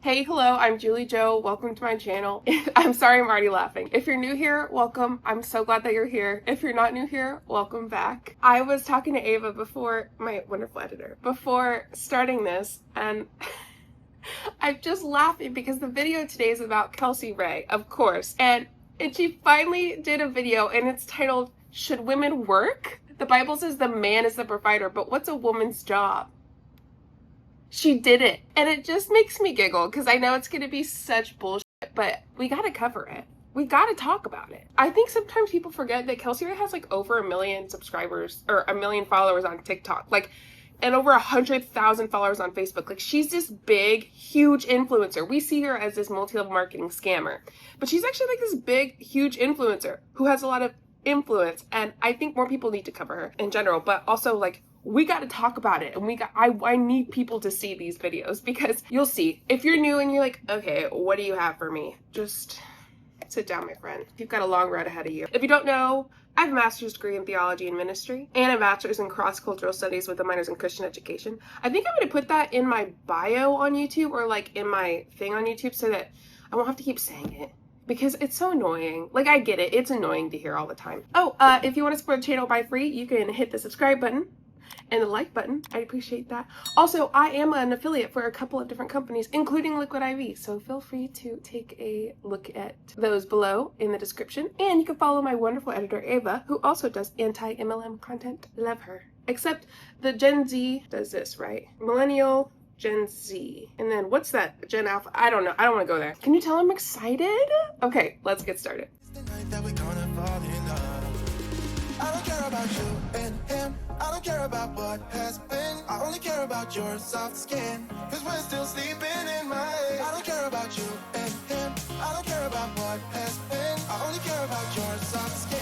Hey, hello, I'm JulieJo. Welcome to my channel. I'm sorry I'm already laughing. If you're new here, welcome. I'm so glad that you're here. If you're not new here, welcome back. I was talking to Ava before, my wonderful editor, before starting this, and I'm just laughing because the video today is about Kelsey Ray, of course. And she finally did a video and it's titled, Should Women Work? The Bible says the man is the provider, but what's a woman's job? She did it. And it just makes me giggle because I know it's going to be such bullshit, but we got to cover it. We got to talk about it. I think sometimes people forget that Kelsey Ray has like over 1 million subscribers or 1 million followers on TikTok, like, and over 100,000 followers on Facebook. Like, she's this big, huge influencer. We see her as this multi-level marketing scammer, but she's actually like this big, huge influencer who has a lot of influence. And I think more people need to cover her in general, but also like, we got to talk about it, and I need people to see these videos because you'll see. If you're new and you're like, okay, what do you have for me? Just sit down, my friend. You've got a long road ahead of you. If you don't know, I have a master's degree in theology and ministry and a bachelor's in cross-cultural studies with a minors in Christian education. I think I'm going to put that in my bio on YouTube or like in my thing on YouTube so that I won't have to keep saying it, because it's so annoying. Like, I get it. It's annoying to hear all the time. Oh, if you want to support the channel by free, you can hit the subscribe button and the like button. I appreciate that. Also, I am an affiliate for a couple of different companies, including Liquid IV, so feel free to take a look at those below in the description. And you can follow my wonderful editor, Ava, who also does anti-MLM content. Love her. Except the Gen Z does this, right? Millennial, Gen Z. And then what's that? Gen Alpha? I don't know. I don't want to go there. Can you tell I'm excited? Okay, let's get started. I don't care about you and him. I don't care about what has been. I only care about your soft skin, cause we're still sleeping in my head. I don't care about you and him. I don't care about what has been. I only care about your soft skin,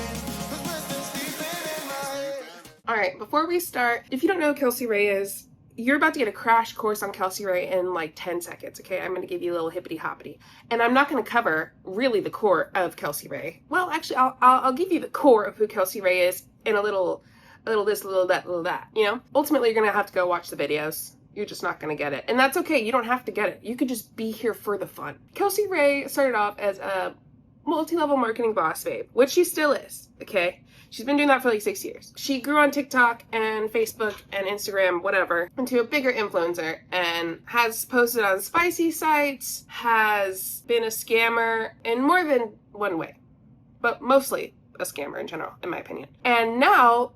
cause we're still sleeping in my head. Alright, before we start, if you don't know who Kelsey Ray is, you're about to get a crash course on Kelsey Ray in like 10 seconds, okay? I'm going to give you a little hippity hoppity. And I'm not going to cover really the core of Kelsey Ray. Well, actually, I'll give you the core of who Kelsey Ray is in a little this, little that, you know? Ultimately, you're going to have to go watch the videos. You're just not going to get it. And that's okay. You don't have to get it. You could just be here for the fun. Kelsey Ray started off as a multi-level marketing boss babe, which she still is, okay? She's been doing that for like 6 years. She grew on TikTok and Facebook and Instagram, whatever, into a bigger influencer and has posted on spicy sites, has been a scammer in more than one way, but mostly a scammer in general, in my opinion. And now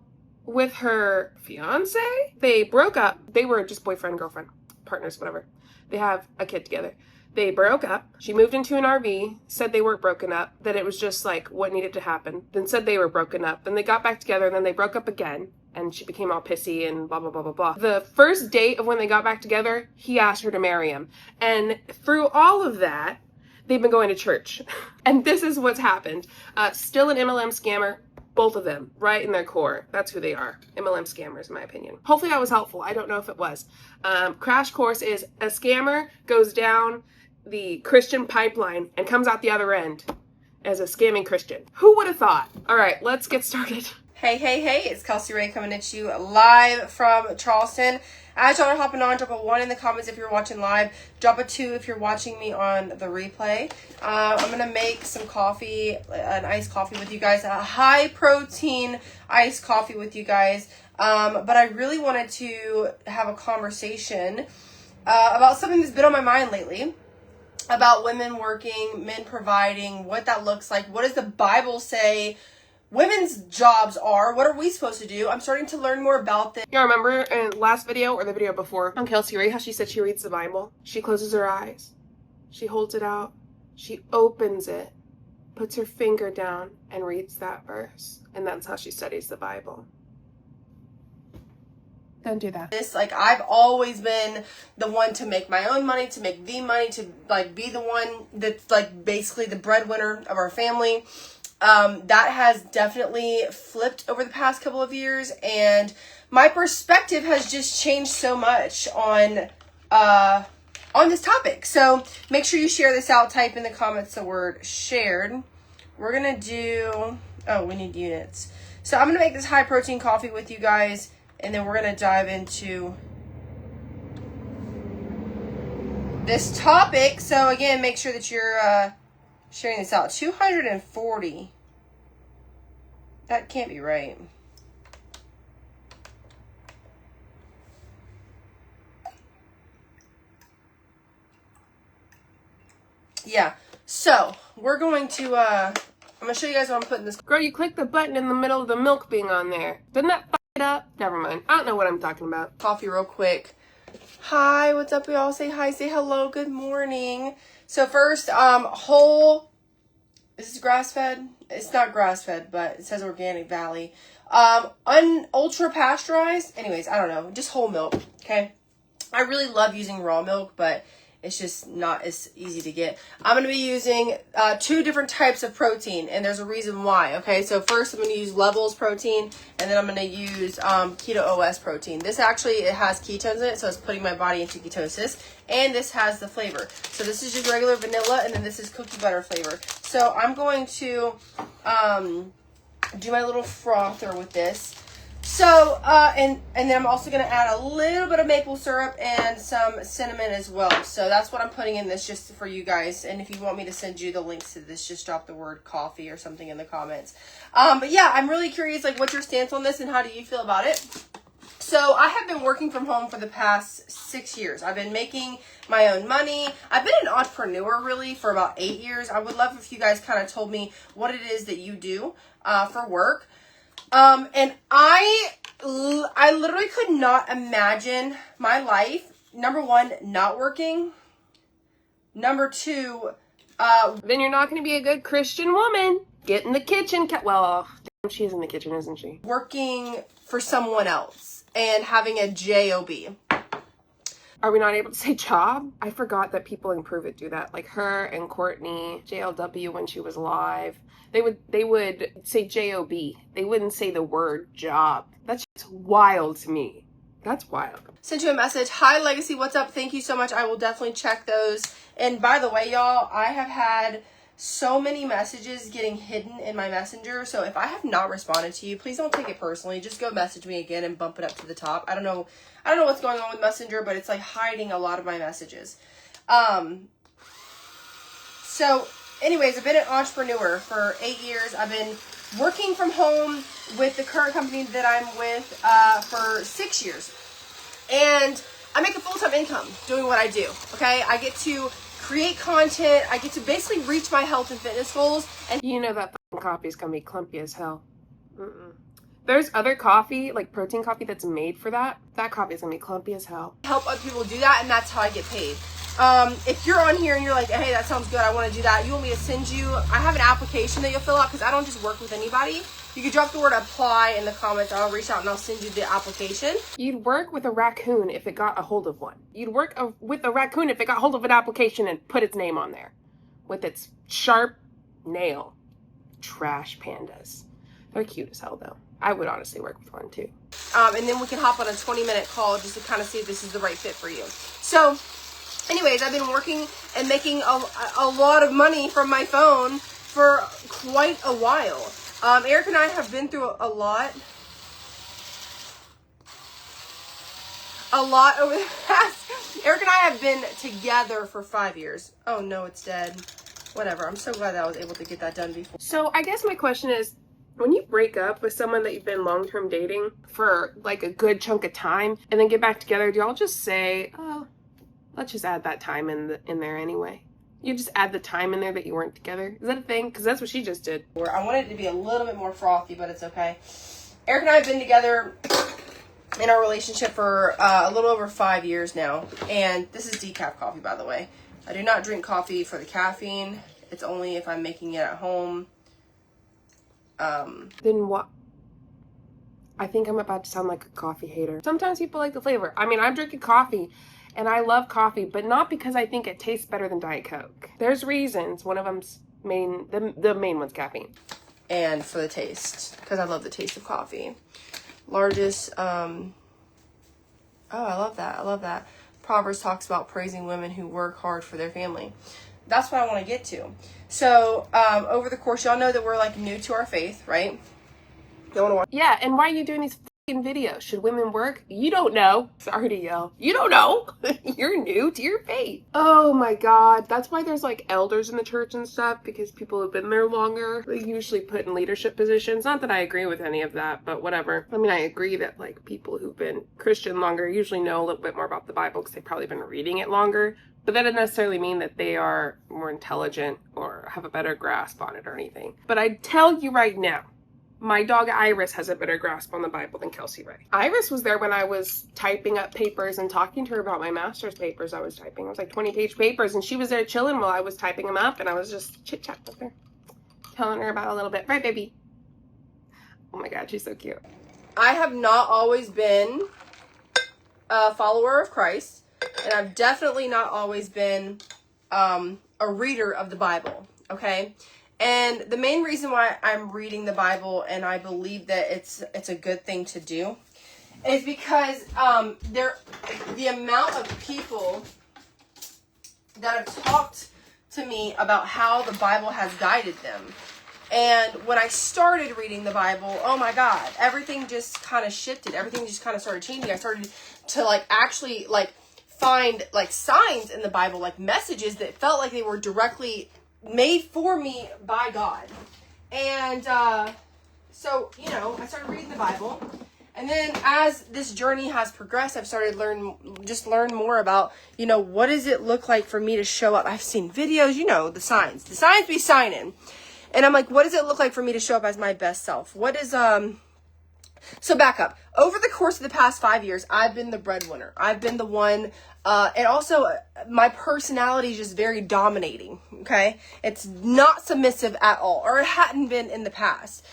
with her fiance, they broke up. They were just boyfriend, girlfriend, partners, whatever. They have a kid together. They broke up. She moved into an RV, said they weren't broken up, that it was just like what needed to happen, then said they were broken up. Then they got back together, and then they broke up again, and she became all pissy and blah, blah, blah, blah, blah. The first date of when they got back together, he asked her to marry him. And through all of that, they've been going to church. And this is what's happened. Still an MLM scammer. Both of them, right in their core. That's who they are. MLM scammers, in my opinion. Hopefully that was helpful. I don't know if it was. Crash course is a scammer goes down the Christian pipeline and comes out the other end as a scamming Christian. Who would have thought? All right, let's get started. Hey, it's Kelsey Ray coming at you live from Charleston. As y'all are hopping on, drop a 1 in the comments if you're watching live. Drop a 2 if you're watching me on the replay. I'm going to make some coffee, an iced coffee with you guys, a high protein iced coffee with you guys. But I really wanted to have a conversation about something that's been on my mind lately. About women working, men providing, what that looks like. What does the Bible say women's jobs are? What are we supposed to do? I'm starting to learn more about this. Y'all remember in the last video or the video before on Kelsey Ray how she said she reads the Bible? She closes her eyes. She holds it out. She opens it, puts her finger down, and reads that verse. And that's how she studies the Bible. Don't do that. Like, I've always been the one to make my own money, to make the money, to like be the one that's like basically the breadwinner of our family. That has definitely flipped over the past couple of years, and my perspective has just changed so much on this topic. So make sure you share this out. Type in the comments the word shared. We're gonna do, oh, we need units. So I'm gonna make this high protein coffee with you guys, and then we're gonna dive into this topic. So again, make sure that you're sharing this out. 240. That can't be right. Yeah. So we're going to I'm gonna show you guys what I'm putting this. Girl, you click the button in the middle of the milk being on there. Doesn't that f it up? Never mind. I don't know what I'm talking about. Coffee real quick. Hi, what's up, y'all? Say hi, say hello, good morning. So first, whole, is this grass-fed? It's not grass-fed, but it says Organic Valley. Ultra pasteurized. Anyways, I don't know, just whole milk, okay? I really love using raw milk, but it's just not as easy to get. I'm going to be using 2 different types of protein, and there's a reason why, okay? So first, I'm going to use Levels protein, and then I'm going to use Keto OS protein. This actually, it has ketones in it, so it's putting my body into ketosis, and this has the flavor. So this is just regular vanilla, and then this is cookie butter flavor. So I'm going to do my little frother with this. So, and then I'm also going to add a little bit of maple syrup and some cinnamon as well. So that's what I'm putting in this just for you guys. And if you want me to send you the links to this, just drop the word coffee or something in the comments. But yeah, I'm really curious, like, what's your stance on this and how do you feel about it? So I have been working from home for the past 6 years. I've been making my own money. I've been an entrepreneur really for about 8 years. I would love if you guys kind of told me what it is that you do for work. And I literally could not imagine my life, number 1, not working. Number 2, Then you're not going to be a good Christian woman. Get in the kitchen. Well, damn, she is in the kitchen, isn't she? working for someone else and having a job. Are we not able to say job? I forgot that people in Prove It do that. Like her and Courtney, JLW when she was live. They would say job. They wouldn't say the word job. That's just wild to me. That's wild. Sent you a message. Hi, Legacy. What's up? Thank you so much. I will definitely check those. And by the way, y'all, I have had so many messages getting hidden in my messenger. So if I have not responded to you, please don't take it personally. Just go message me again and bump it up to the top. I don't know what's going on with Messenger, but it's like hiding a lot of my messages. So anyways, I've been an entrepreneur for 8 years. I've been working from home with the current company that I'm with for 6 years. And I make a full-time income doing what I do, okay? I get to create content. I get to basically reach my health and fitness goals. And You know that coffee is going to be clumpy as hell. There's other coffee, like protein coffee that's made for that. That coffee is going to be clumpy as hell. help other people do that, and that's how I get paid. If you're on here and you're like, hey, that sounds good, I want to do that, you want me to send you, I have an application that you'll fill out because I don't just work with anybody. You can drop the word apply in the comments. I'll reach out and I'll send you the application. You'd work with a raccoon if it got a hold of one. You'd work with a raccoon if it got hold of an application and put its name on there with its sharp nail. Trash pandas. They're cute as hell though. I would honestly work with one too. And then we can hop on a 20-minute call just to kind of see if this is the right fit for you. So anyways, I've been working and making a lot of money from my phone for quite a while. Eric and I have been through a lot over the past. Eric and I have been together for 5 years. Oh no, it's dead. Whatever. I'm so glad that I was able to get that done before. So I guess my question is, when you break up with someone that you've been long-term dating for like a good chunk of time and then get back together, do y'all just say, oh, let's just add that time in there anyway? You just add the time in there that you weren't together? Is that a thing? Because that's what she just did. I wanted it to be a little bit more frothy, but it's okay. Eric and I have been together in our relationship for a little over 5 years now. And this is decaf coffee, by the way. I do not drink coffee for the caffeine. It's only if I'm making it at home. Then what? I think I'm about to sound like a coffee hater. Sometimes people like the flavor. I mean, I'm drinking coffee and I love coffee, but not because I think it tastes better than Diet Coke. There's reasons. One of them's the main one's caffeine. And for the taste, because I love the taste of coffee. Largest, oh, I love that. Proverbs talks about praising women who work hard for their family. That's what I want to get to. So, over the course, y'all know that we're like new to our faith, right? Yeah, and why are you doing these video. Should women work? You don't know. Sorry to yell. You don't know. You're new to your faith. Oh my God. That's why there's like elders in the church and stuff, because people have been there longer. They usually put in leadership positions. Not that I agree with any of that, but whatever. I mean, I agree that like people who've been Christian longer usually know a little bit more about the Bible because they've probably been reading it longer. But that doesn't necessarily mean that they are more intelligent or have a better grasp on it or anything. But I tell you right now, my dog Iris has a better grasp on the Bible than Kelsey Ray. Iris was there when I was typing up papers and talking to her about my master's papers I was typing. It was like 20-page papers, and she was there chilling while I was typing them up, and I was just chit-chat with her, telling her about a little bit. Right, baby? Oh my God, she's so cute. I have not always been a follower of Christ, and I've definitely not always been a reader of the Bible, okay? And the main reason why I'm reading the Bible, and I believe that it's a good thing to do, is because the amount of people that have talked to me about how the Bible has guided them. And when I started reading the Bible, oh my God, everything just kind of shifted. Everything just kind of started changing. I started to like actually like find like signs in the Bible, like messages that felt like they were directly made for me by God. And so, you know, I started reading the Bible. And then as this journey has progressed, I've started learn more about, you know, what does it look like for me to show up? I've seen videos, you know, the signs be signing. And I'm like, what does it look like for me to show up as my best self? What is, so back up. Over the course of the past 5 years, I've been the breadwinner. I've been the one, and also my personality is just very dominating, okay? It's not submissive at all, or it hadn't been in the past.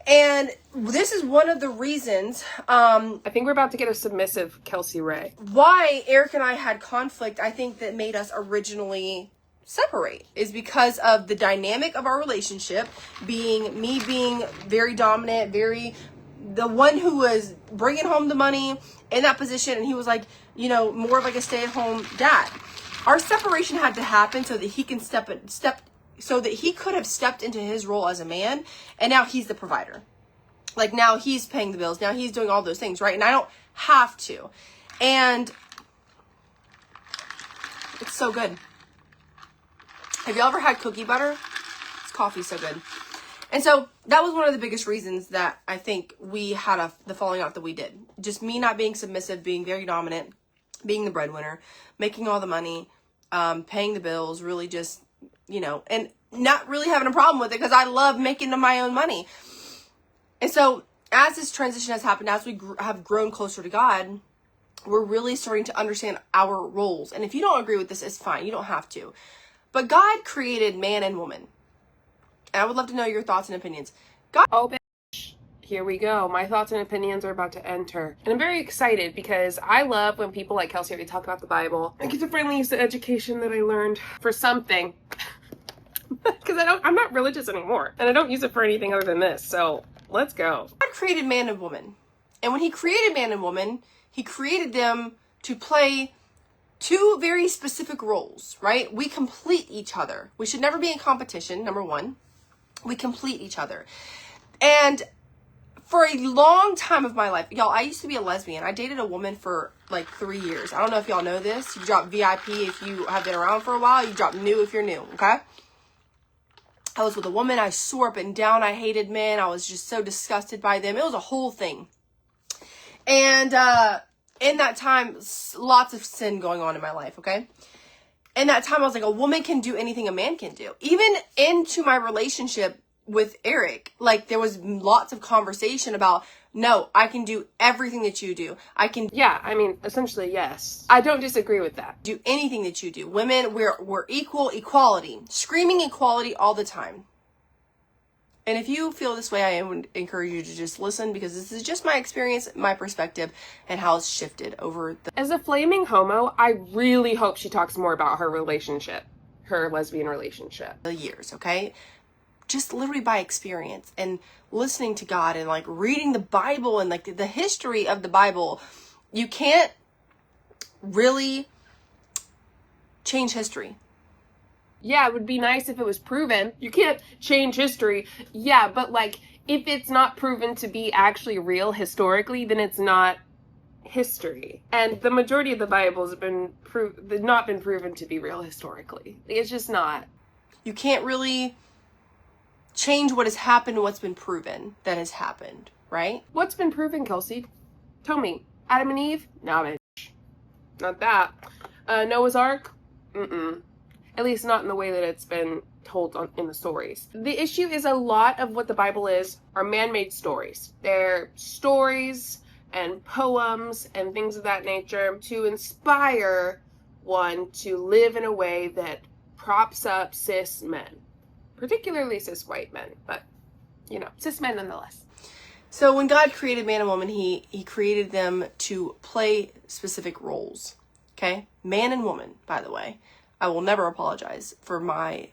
And this is one of the reasons, I think we're about to get a submissive Kelsey Ray. Why Eric and I had conflict, I think that made us originally separate, is because of the dynamic of our relationship, being me being very dominant, the one who was bringing home the money in that position, and he was like, you know, more of like a stay-at-home dad. Our separation had to happen so that he can so that he could have stepped into his role as a man, and now he's the provider. Like now he's paying the bills, now he's doing all those things, right? And I don't have to. And it's so good. Have y'all ever had cookie butter? This coffee's so good. And so that was one of the biggest reasons that I think we had the falling out that we did. Just me not being submissive, being very dominant, being the breadwinner, making all the money, paying the bills, really just, you know, and not really having a problem with it because I love making my own money. And so as this transition has happened, as we have grown closer to God, we're really starting to understand our roles. And if you don't agree with this, it's fine. You don't have to. But God created man and woman. And I would love to know your thoughts and opinions. God. Oh, bitch. Here we go. My thoughts and opinions are about to enter. And I'm very excited because I love when people like Kelsey Ray talk about the Bible. I get to finally use the education that I learned for something. Because I'm not religious anymore. And I don't use it for anything other than this. So let's go. God created man and woman. And when he created man and woman, he created them to play two very specific roles, right? We complete each other. We should never be in competition, number one. We complete each other. And for a long time of my life, y'all, I used to be a lesbian. I dated a woman for like 3 years. I don't know if y'all know this. You drop VIP if you have been around for a while. You drop new if you're new, okay? I was with a woman. I swore up and down. I hated men. I was just so disgusted by them. It was a whole thing. And in that time, lots of sin going on in my life, okay? In that time, I was like, a woman can do anything a man can do. Even into my relationship with Eric, like there was lots of conversation about, no, I can do everything that you do. I can. Yeah, I mean, essentially, yes. I don't disagree with that. Do anything that you do. Women, we're equality. Screaming equality all the time. And if you feel this way, I would encourage you to just listen because this is just my experience, my perspective, and how it's shifted over the... As a flaming homo, I really hope she talks more about her relationship, her lesbian relationship. Years, okay? Just literally by experience and listening to God and like reading the Bible and like the history of the Bible. You can't really change history. Yeah, it would be nice if it was proven. You can't change history. Yeah, but like If it's not proven to be actually real historically, then it's not history. And the majority of the Bible has not been proven to be real historically. It's just not. You can't really change what has happened, what's been proven that has happened, right? What's been proven, Kelsey? Tell me. Adam and Eve? Nah, bitch. Not that. Noah's Ark? Mm-mm. At least not in the way that it's been told in the stories. The issue is a lot of what the Bible is are man-made stories. They're stories and poems and things of that nature to inspire one to live in a way that props up cis men, particularly cis white men, but cis men nonetheless. So when God created man and woman, he created them to play specific roles. Okay? Man and woman, by the way. I will never apologize for my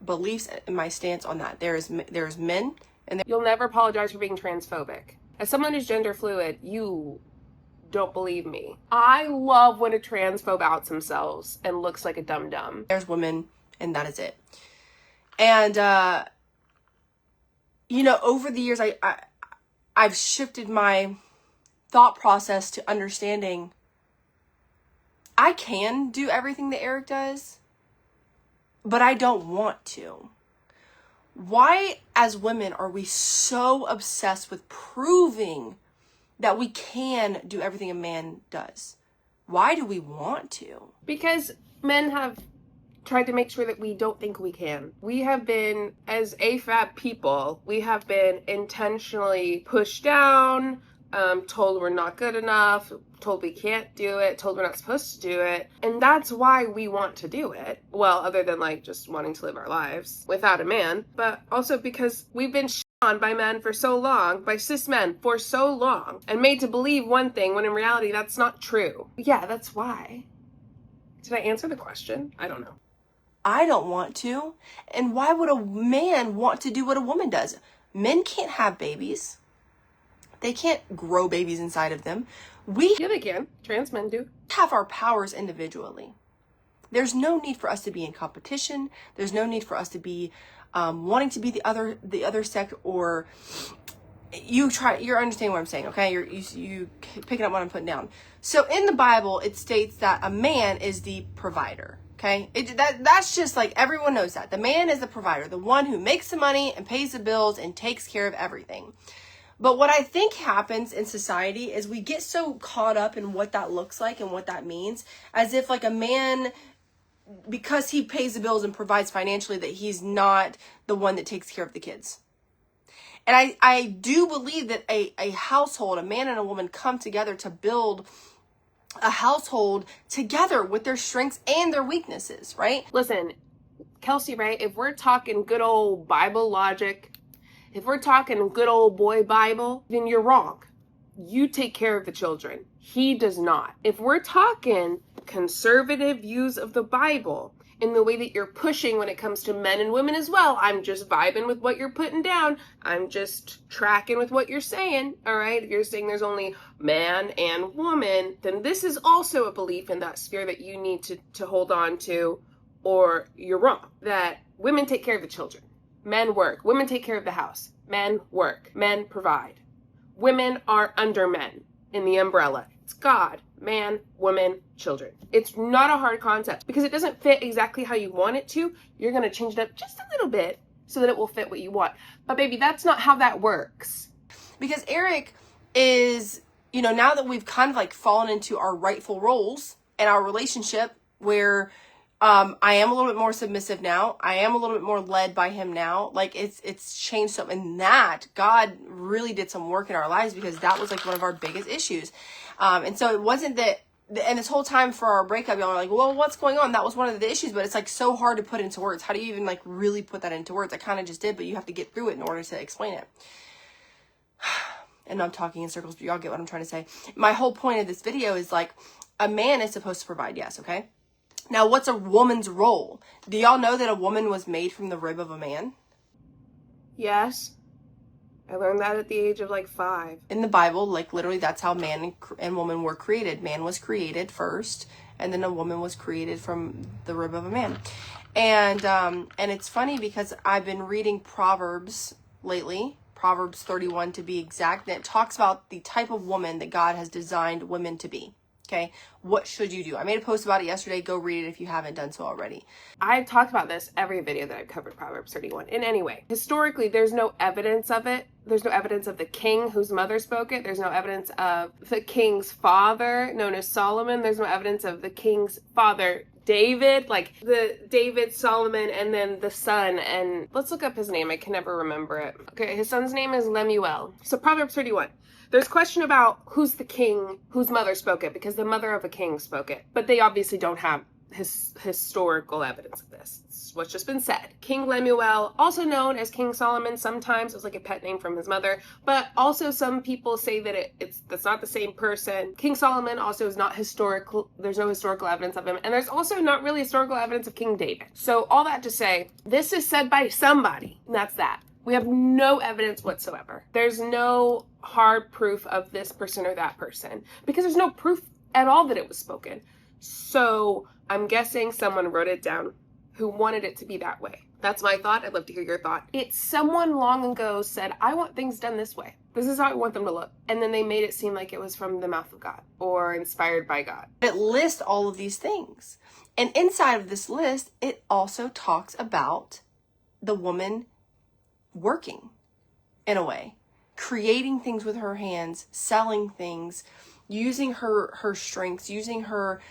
beliefs and my stance on that. There's men and you'll never apologize for being transphobic. As someone who's gender fluid, you don't believe me. I love when a transphobe outs themselves and looks like a dum-dum. There's women, and that is it. And, over the years, I've shifted my thought process to understanding I can do everything that Eric does, but I don't want to. Why, as women, are we so obsessed with proving that we can do everything a man does? Why do we want to? Because men have tried to make sure that we don't think we can. We have been, as AFAB people, we have been intentionally pushed down, told we're not good enough, told we can't do it, told we're not supposed to do it. And that's why we want to do it. Well, other than just wanting to live our lives without a man, but also because we've been on by men for so long, by cis men for so long, and made to believe one thing when in reality that's not true. Yeah, that's why. Did I answer the question? I don't know. I don't want to. And why would a man want to do what a woman does? Men can't have babies. They can't grow babies inside of them. Yeah, they can. Trans men do. Have our powers individually. There's no need for us to be in competition. There's no need for us to be wanting to be the other sex, or you're understanding what I'm saying, okay? You picking up what I'm putting down. So in the Bible, it states that a man is the provider, okay? That's just everyone knows that. The man is the provider, the one who makes the money and pays the bills and takes care of everything. But what I think happens in society is we get so caught up in what that looks like and what that means, as if a man, because he pays the bills and provides financially, that he's not the one that takes care of the kids. And I do believe that a household, a man and a woman, come together to build a household together with their strengths and their weaknesses, right? Listen, Kelsey Ray, if we're talking good old Bible logic, if we're talking good old boy Bible, then you're wrong. You take care of the children. He does not. If we're talking conservative views of the Bible in the way that you're pushing when it comes to men and women as well, I'm just vibing with what you're putting down. I'm just tracking with what you're saying, all right? If you're saying there's only man and woman, then this is also a belief in that sphere that you need to hold on to, or you're wrong. That women take care of the children. Men work. Women take care of the house. Men work. Men provide. Women are under men in the umbrella. It's God, man, woman, children. It's not a hard concept because it doesn't fit exactly how you want it to. You're going to change it up just a little bit so that it will fit what you want. But baby, that's not how that works. Because Eric is, now that we've kind of fallen into our rightful roles in our relationship where I am a little bit more submissive now. I am a little bit more led by him now. It's changed something. And that God really did some work in our lives, because that was one of our biggest issues. And so it wasn't that, and this whole time for our breakup, y'all are well, what's going on? That was one of the issues, but it's so hard to put into words. How do you even really put that into words? I kind of just did, but you have to get through it in order to explain it. And I'm talking in circles, but y'all get what I'm trying to say. My whole point of this video is a man is supposed to provide, yes, okay? Now, what's a woman's role? Do y'all know that a woman was made from the rib of a man? Yes. I learned that at the age of 5. In the Bible, literally, that's how man and woman were created. Man was created first, and then a woman was created from the rib of a man. And it's funny because I've been reading Proverbs lately. Proverbs 31 to be exact, and it talks about the type of woman that God has designed women to be. Okay, what should you do? I made a post about it yesterday. Go read it if you haven't done so already. I've talked about this every video that I've covered Proverbs 31 in any way. Historically, there's no evidence of it. There's no evidence of the king whose mother spoke it. There's no evidence of the king's father, known as Solomon. There's no evidence of the king's father, David, like the David, Solomon, and then the son. And let's look up his name. I can never remember it. Okay, his son's name is Lemuel. So Proverbs 31. There's question about who's the king, whose mother spoke it, because the mother of a king spoke it. But they obviously don't have historical evidence of this. It's what's just been said. King Lemuel, also known as King Solomon, sometimes it was like a pet name from his mother, but also some people say that that's not the same person. King Solomon also is not historical. There's no historical evidence of him, and there's also not really historical evidence of King David. So all that to say, this is said by somebody, and that's that. We have no evidence whatsoever. There's no hard proof of this person or that person because there's no proof at all that it was spoken. So I'm guessing someone wrote it down who wanted it to be that way. That's my thought. I'd love to hear your thought. It's someone long ago said, I want things done this way. This is how I want them to look. And then they made it seem like it was from the mouth of God or inspired by God. It lists all of these things. And inside of this list, it also talks about the woman working in a way, creating things with her hands, selling things, using her strengths, using her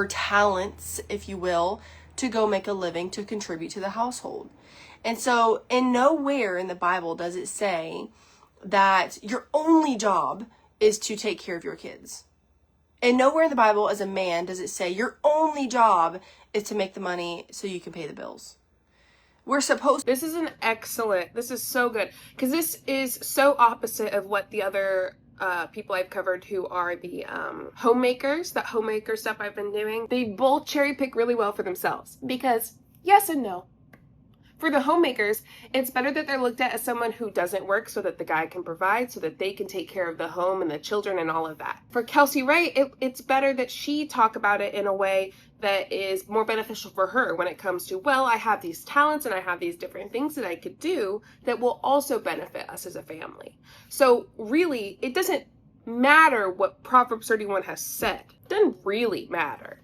talents, if you will, to go make a living, to contribute to the household. And so in nowhere in the Bible does it say that your only job is to take care of your kids. And nowhere in the Bible as a man does it say your only job is to make the money so you can pay the bills. We're supposed. This is this is so good because this is so opposite of what the other people I've covered who are the homemakers, that homemaker stuff I've been doing. They both cherry pick really well for themselves because yes and no. For the homemakers, it's better that they're looked at as someone who doesn't work so that the guy can provide, so that they can take care of the home and the children and all of that. For Kelsey Ray, it's better that she talk about it in a way that is more beneficial for her when it comes to, well, I have these talents and I have these different things that I could do that will also benefit us as a family. So really, it doesn't matter what Proverbs 31 has said. It doesn't really matter.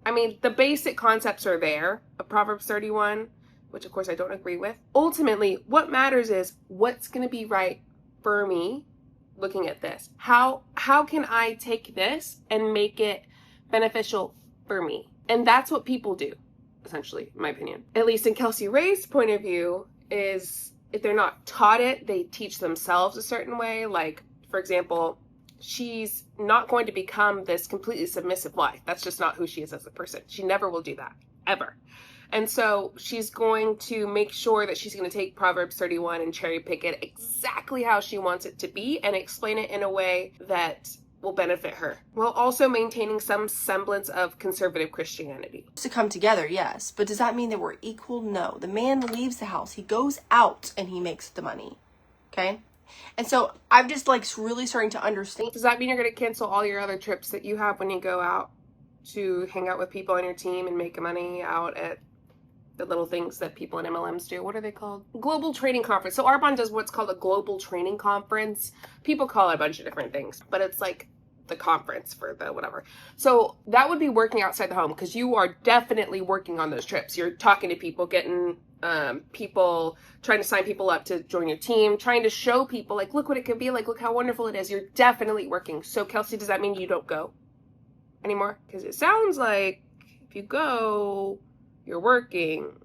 I mean, the basic concepts are there of Proverbs 31, which of course I don't agree with. Ultimately, what matters is what's going to be right for me looking at this. How can I take this and make it beneficial for me? And that's what people do, essentially, in my opinion. At least in Kelsey Ray's point of view, is if they're not taught it, they teach themselves a certain way. Like, for example, she's not going to become this completely submissive wife. That's just not who she is as a person. She never will do that, ever. And so she's going to make sure that she's going to take Proverbs 31 and cherry pick it exactly how she wants it to be and explain it in a way that will benefit her, while also maintaining some semblance of conservative Christianity. To come together, yes. But does that mean that we're equal? No. The man leaves the house. He goes out and he makes the money. Okay? And so I'm just really starting to understand. Does that mean you're going to cancel all your other trips that you have when you go out to hang out with people on your team and make money out at the little things that people in MLMs do? What are they called? Global Training Conference. So Arbonne does what's called a Global Training Conference. People call it a bunch of different things, but it's like the conference for the whatever. So that would be working outside the home because you are definitely working on those trips. You're talking to people, getting people, trying to sign people up to join your team, trying to show people like, look what it could be like, look how wonderful it is. You're definitely working. So Kelsey, does that mean you don't go anymore? Because it sounds like if you go, you're working.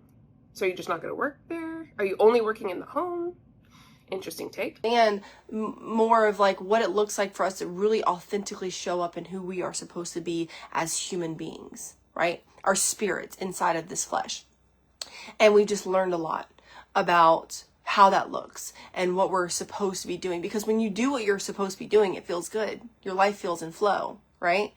So you're just not going to work there? Are you only working in the home? Interesting take. And more of what it looks like for us to really authentically show up in who we are supposed to be as human beings, right? Our spirits inside of this flesh. And we just learned a lot about how that looks and what we're supposed to be doing. Because when you do what you're supposed to be doing, it feels good. Your life feels in flow, right?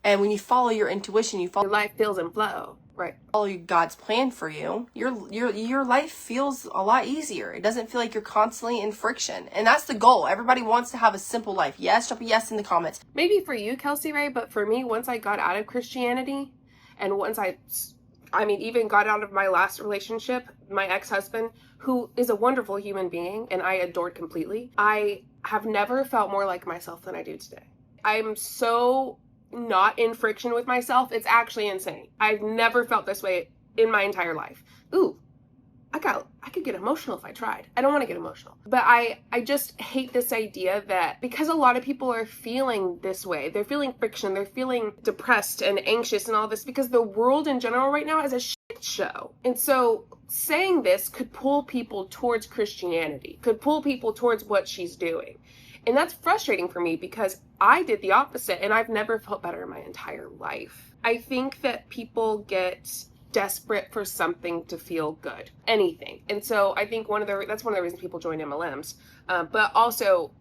And when you follow your intuition, your life feels in flow. Right. Follow God's plan for you, your life feels a lot easier. It doesn't feel like you're constantly in friction. And that's the goal. Everybody wants to have a simple life. Yes, drop a yes in the comments. Maybe for you, Kelsey Ray, but for me, once I got out of Christianity and once I I mean, even got out of my last relationship, my ex-husband, who is a wonderful human being and I adored completely. I have never felt more like myself than I do today. I'm so not in friction with myself. It's actually insane. I've never felt this way in my entire life. Ooh, I could get emotional if I tried. I don't want to get emotional. But I just hate this idea that because a lot of people are feeling this way, they're feeling friction, they're feeling depressed and anxious and all this because the world in general right now is a shit show. And so saying this could pull people towards Christianity, could pull people towards what she's doing. And that's frustrating for me because I did the opposite and I've never felt better in my entire life. I think that people get desperate for something to feel good, anything. And so I think that's one of the reasons people join MLMs, but also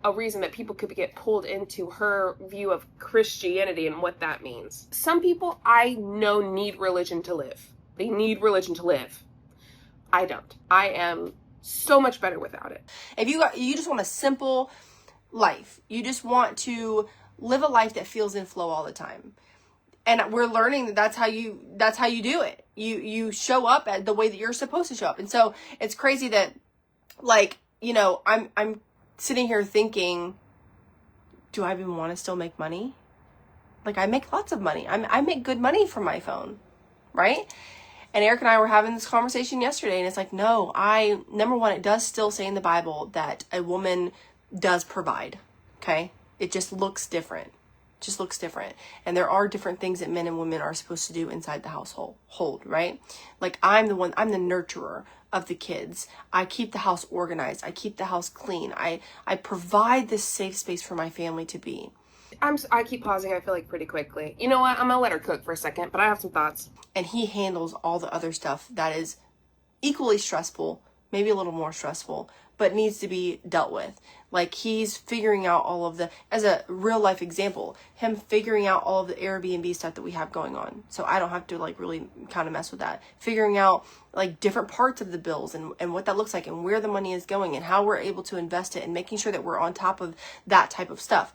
a reason that people could get pulled into her view of Christianity and what that means. Some people I know need religion to live. They need religion to live. I don't. I am so much better without it. If you just want a simple life, you just want to live a life that feels in flow all the time. And we're learning that that's how you do it. You show up at the way that you're supposed to show up. And so it's crazy that, like, you know, I'm sitting here thinking, do I even want to still make money? Like, I make lots of money. I make good money from my phone, right? And Eric and I were having this conversation yesterday, and it's like, no, number one, it does still say in the Bible that a woman does provide, okay? It just looks different. And there are different things that men and women are supposed to do inside the household, right? Like, I'm the nurturer of the kids. I keep the house organized. I keep the house clean. I provide this safe space for my family to be. I keep pausing, I feel like, pretty quickly. You know what? I'm gonna let her cook for a second, but I have some thoughts. And he handles all the other stuff that is equally stressful, maybe a little more stressful, but needs to be dealt with. Like, he's figuring out all of as a real life example, him figuring out all of the Airbnb stuff that we have going on. So I don't have to, like, really kind of mess with that. Figuring out, like, different parts of the bills and what that looks like and where the money is going and how we're able to invest it and making sure that we're on top of that type of stuff.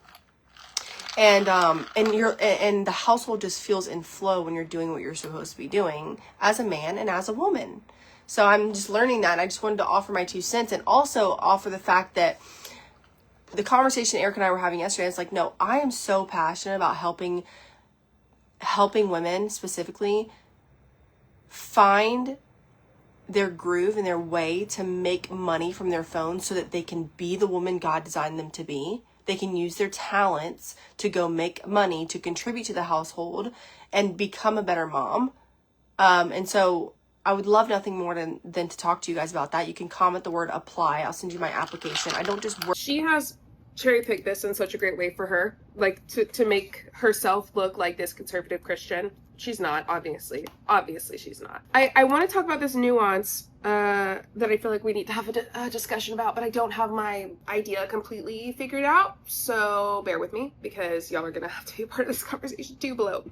And the household just feels in flow when you're doing what you're supposed to be doing as a man and as a woman. So I'm just learning that, and I just wanted to offer my 2 cents and also offer the fact that the conversation Eric and I were having yesterday, it's like, no, I am so passionate about helping women specifically find their groove and their way to make money from their phone so that they can be the woman God designed them to be. They can use their talents to go make money, to contribute to the household and become a better mom. And so I would love nothing more than to talk to you guys about that. You can comment the word apply. I'll send you my application. I don't just work. She has cherry-picked this in such a great way for her, like to make herself look like this conservative Christian. She's not, obviously. Obviously she's not. I want to talk about this nuance that I feel like we need to have a discussion about, but I don't have my idea completely figured out. So bear with me because y'all are going to have to be a part of this conversation too below.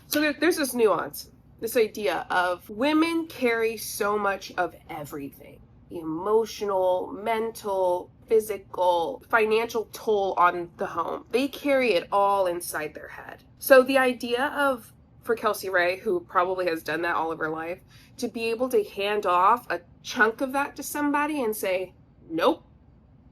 So there's this nuance, this idea of women carry so much of everything. Emotional, mental, physical, financial toll on the home. They carry it all inside their head. So the idea of, for Kelsey Ray, who probably has done that all of her life, to be able to hand off a chunk of that to somebody and say, nope,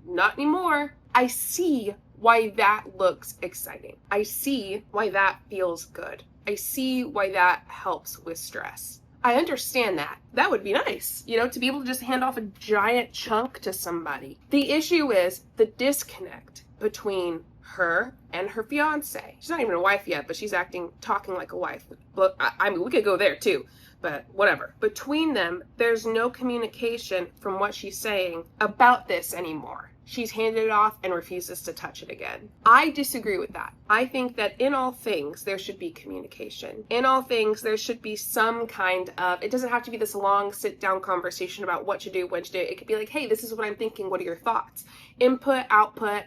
not anymore. I see why that looks exciting. I see why that feels good. I see why that helps with stress. I understand that. That would be nice, to be able to just hand off a giant chunk to somebody. The issue is the disconnect between her and her fiance. She's not even a wife yet, but she's talking like a wife. But I mean, we could go there too, but whatever. Between them, there's no communication from what she's saying about this anymore. She's handed it off and refuses to touch it again. I disagree with that. I think that in all things, there should be communication. In all things, there should be some kind of, it doesn't have to be this long sit-down conversation about what to do, when to do. It could be like, hey, this is what I'm thinking. What are your thoughts? Input, output.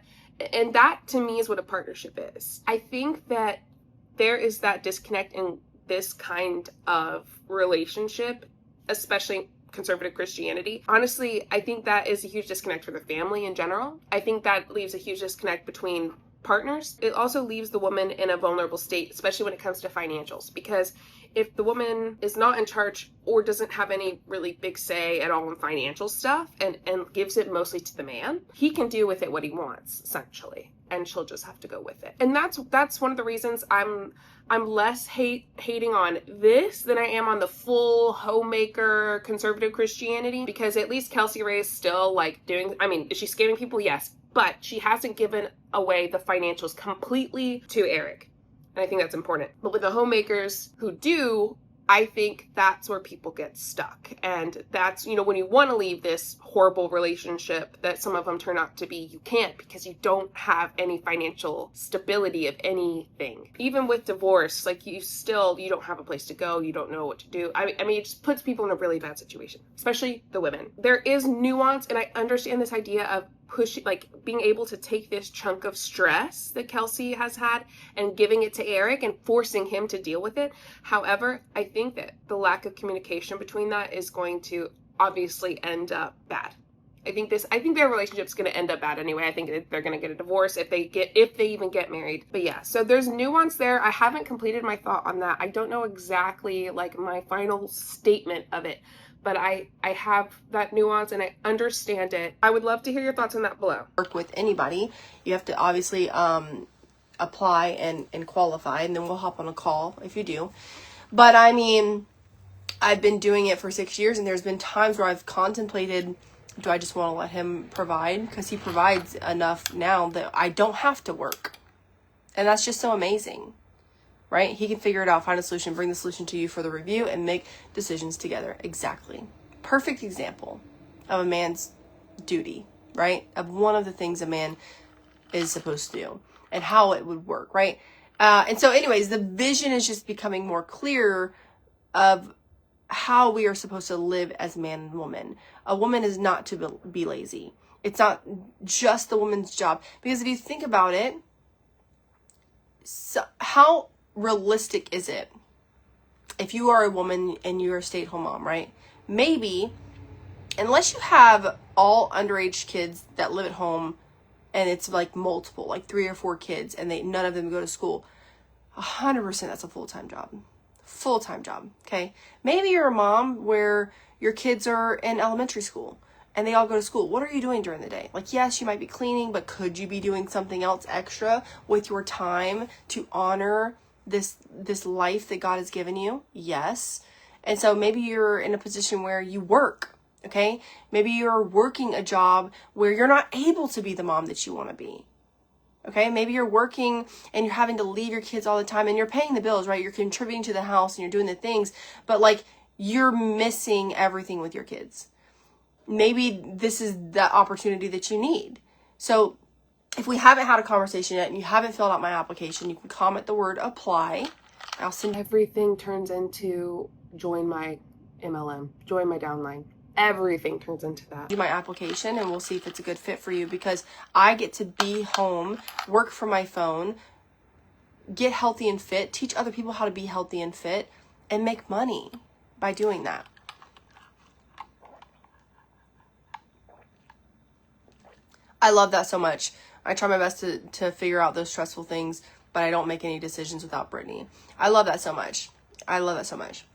And that, to me, is what a partnership is. I think that there is that disconnect in this kind of relationship, especially conservative Christianity. Honestly, I think that is a huge disconnect for the family in general. I think that leaves a huge disconnect between partners. It also leaves the woman in a vulnerable state, especially when it comes to financials, because if the woman is not in charge or doesn't have any really big say at all in financial stuff and gives it mostly to the man, he can do with it what he wants, essentially. And she'll just have to go with it. And that's one of the reasons I'm less hating on this than I am on the full homemaker conservative Christianity, because at least Kelsey Ray is still like doing, I mean, is she scamming people? Yes. But she hasn't given away the financials completely to Eric. And I think that's important. But with the homemakers who do, I think that's where people get stuck. And that's, you know, when you want to leave this horrible relationship that some of them turn out to be, you can't, because you don't have any financial stability of anything. Even with divorce, like you don't have a place to go. You don't know what to do. I mean, it just puts people in a really bad situation, especially the women. There is nuance, and I understand this idea of being able to take this chunk of stress that Kelsey has had and giving it to Eric and forcing him to deal with it. However, I think that the lack of communication between that is going to obviously end up bad. I think their relationship's going to end up bad anyway. I think they're going to get a divorce if they even get married. But yeah, so there's nuance there. I haven't completed my thought on that. I don't know exactly like my final statement of it, but I have that nuance and I understand it. I would love to hear your thoughts on that below. Work with anybody. You have to obviously apply and qualify, and then we'll hop on a call if you do. But I mean, I've been doing it for 6 years, and there's been times where I've contemplated, do I just want to let him provide? Because he provides enough now that I don't have to work. And that's just so amazing, right? He can figure it out, find a solution, bring the solution to you for the review, and make decisions together. Exactly. Perfect example of a man's duty, right? Of one of the things a man is supposed to do and how it would work, right? And so anyways, the vision is just becoming more clear of how we are supposed to live as man and woman. A woman is not to be lazy. It's not just the woman's job. Because if you think about it, so how realistic is it if you are a woman and you're a stay-at-home mom, right? Maybe, unless you have all underage kids that live at home and it's like multiple, like 3 or 4 kids, and none of them go to school, 100% that's a full-time job. Full-time job, okay? Maybe you're a mom where your kids are in elementary school and they all go to school. What are you doing during the day? Like, yes, you might be cleaning, but could you be doing something else extra with your time to honor this life that God has given you? Yes. And so maybe you're in a position where you work, okay? Maybe you're working a job where you're not able to be the mom that you want to be. Okay, maybe you're working and you're having to leave your kids all the time and you're paying the bills, right? You're contributing to the house and you're doing the things, but like you're missing everything with your kids. Maybe this is the opportunity that you need. So if we haven't had a conversation yet and you haven't filled out my application, you can comment the word apply. I'll send Everything turns into join my MLM, join my downline. Everything turns into that. Do my application and we'll see if it's a good fit for you, because I get to be home, work from my phone, get healthy and fit, teach other people how to be healthy and fit, and make money by doing that. I love that so much. I try my best to figure out those stressful things, but I don't make any decisions without Brittany. I love that so much. I love that so much.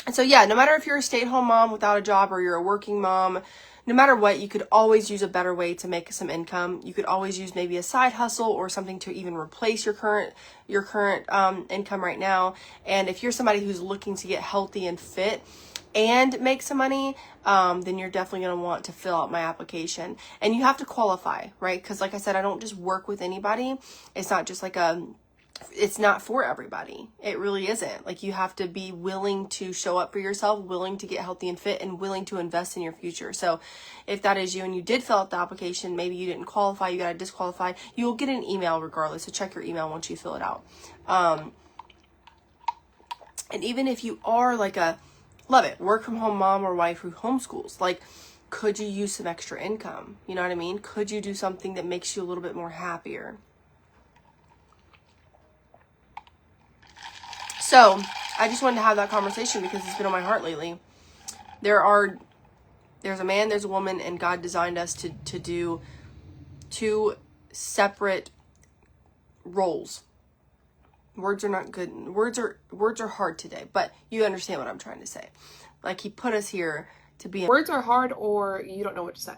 And so, yeah, no matter if you're a stay-at-home mom without a job or you're a working mom, no matter what, you could always use a better way to make some income. You could always use maybe a side hustle or something to even replace your current income right now. And if you're somebody who's looking to get healthy and fit and make some money, then you're definitely going to want to fill out my application. And you have to qualify, right? Because like I said, I don't just work with anybody. It's not just like it's not for everybody. It really isn't. Like, you have to be willing to show up for yourself, willing to get healthy and fit, and willing to invest in your future. So if that is you and you did fill out the application, maybe you didn't qualify, you got to disqualify, you'll get an email regardless. So check your email once you fill it out. And even if you are like love it, work from home mom or wife who homeschools, like, could you use some extra income? You know what I mean? Could you do something that makes you a little bit more happier? So I just wanted to have that conversation because it's been on my heart lately. There's a man, there's a woman, and God designed us to do 2 separate roles. Words are not good. Words are hard today, but you understand what I'm trying to say. Like, he put us here to be Words are hard, or you don't know what to say.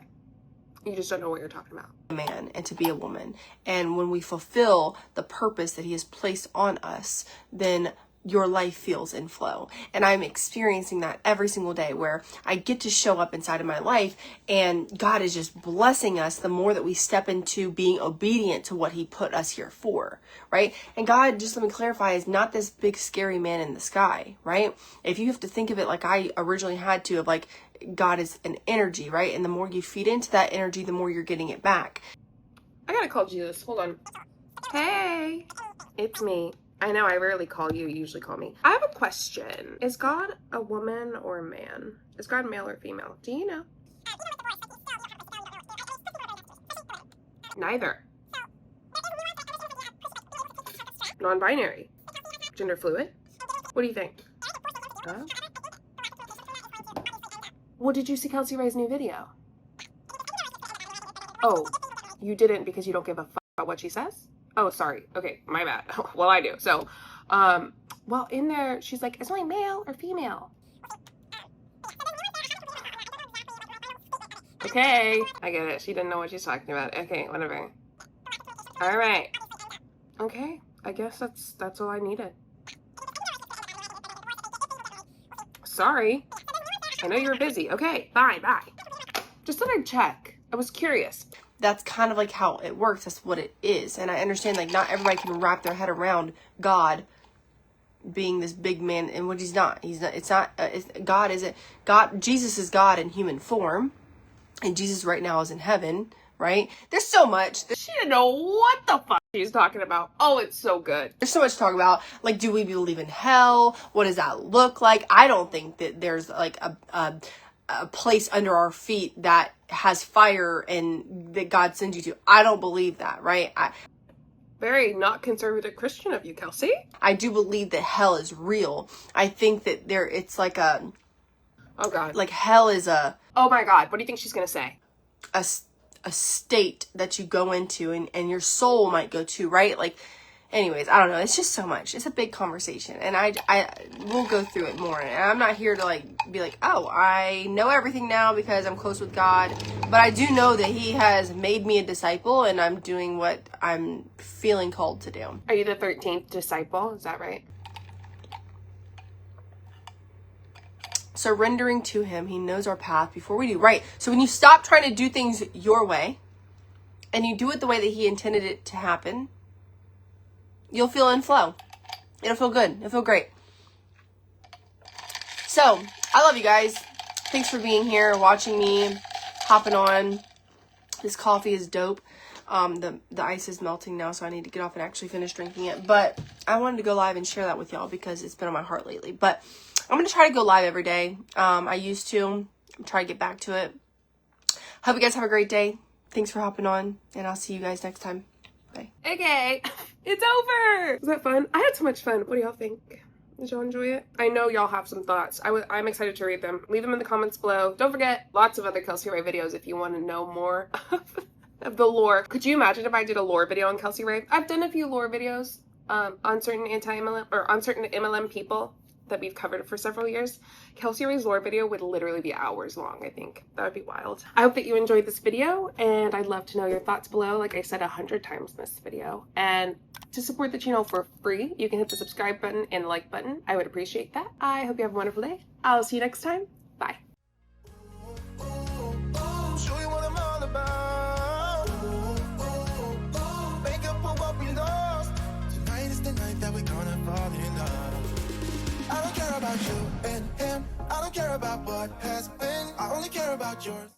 You just don't know what you're talking about. a man and to be a woman. And when we fulfill the purpose that he has placed on us, then your life feels in flow. And I'm experiencing that every single day, where I get to show up inside of my life and God is just blessing us the more that we step into being obedient to what he put us here for, right? And God, just let me clarify, is not this big scary man in the sky, right? If you have to think of it like I originally had to, of like, God is an energy, right? And the more you feed into that energy, the more you're getting it back. I gotta call Jesus. Hold on. Hey, it's me. I know I rarely call you. You usually call me. I have a question. Is God a woman or a man? Is God male or female? Do you know? Neither. Non-binary. Gender fluid. What do you think? Huh? Well, did you see Kelsey Ray's new video? Oh, you didn't because you don't give a fuck about what she says? Oh, sorry. Okay, my bad. Well, I do. So, well, in there, she's like, is it male or female? Okay, I get it. She didn't know what she's talking about. Okay, whatever. All right. Okay, I guess that's all I needed. Sorry. I know you were busy. Okay, bye. Just thought I'd check. I was curious. That's kind of like how it works. That's what it is. And I understand, like, not everybody can wrap their head around God being this big man, and what he's not. God, Jesus is God in human form, and Jesus right now is in heaven, right? There's so much. She didn't know what the fuck she's talking about. Oh, it's so good. There's so much to talk about. Like, do we believe in hell? What does that look like? I don't think that there's like a place under our feet that has fire and that God sends you to. I don't believe that, right? Very not conservative Christian of you, Kelsey. I do believe that hell is real. I think that it's like a... Oh, God. Like, hell is Oh, my God. What do you think she's going to say? a state that you go into and your soul might go to, right? Like, anyways, I don't know. It's just so much. It's a big conversation, and I will go through it more. And I'm not here to like be like, oh, I know everything now because I'm close with God. But I do know that he has made me a disciple, and I'm doing what I'm feeling called to do. Are you the 13th disciple? Is that right? Surrendering to him. He knows our path before we do. Right. So when you stop trying to do things your way and you do it the way that he intended it to happen, you'll feel in flow. It'll feel good. It'll feel great. So, I love you guys. Thanks for being here, watching me, hopping on. This coffee is dope. The ice is melting now, so I need to get off and actually finish drinking it. But I wanted to go live and share that with y'all because it's been on my heart lately. But I'm going to try to go live every day. I used to. Try to get back to it. Hope you guys have a great day. Thanks for hopping on, and I'll see you guys next time. Bye. Okay, it's over. Was that fun? I had so much fun. What do y'all think? Did y'all enjoy it? I know y'all have some thoughts. I'm excited to read them. Leave them in the comments below. Don't forget, lots of other Kelsey Ray videos if you want to know more of the lore. Could you imagine if I did a lore video on Kelsey Ray? I've done a few lore videos on certain anti-MLM or on certain MLM people that we've covered for several years. Kelsey Ray's lore video would literally be hours long, I think. That would be wild. I hope that you enjoyed this video, and I'd love to know your thoughts below, like I said 100 times in this video. And to support the channel for free, you can hit the subscribe button and like button. I would appreciate that. I hope you have a wonderful day. I'll see you next time. Bye. Show you what I'm all about. Make up for what we lost. Tonight is the night that we're gonna fall in love. I don't care about you and him. I don't care about what has been. I only care about yours.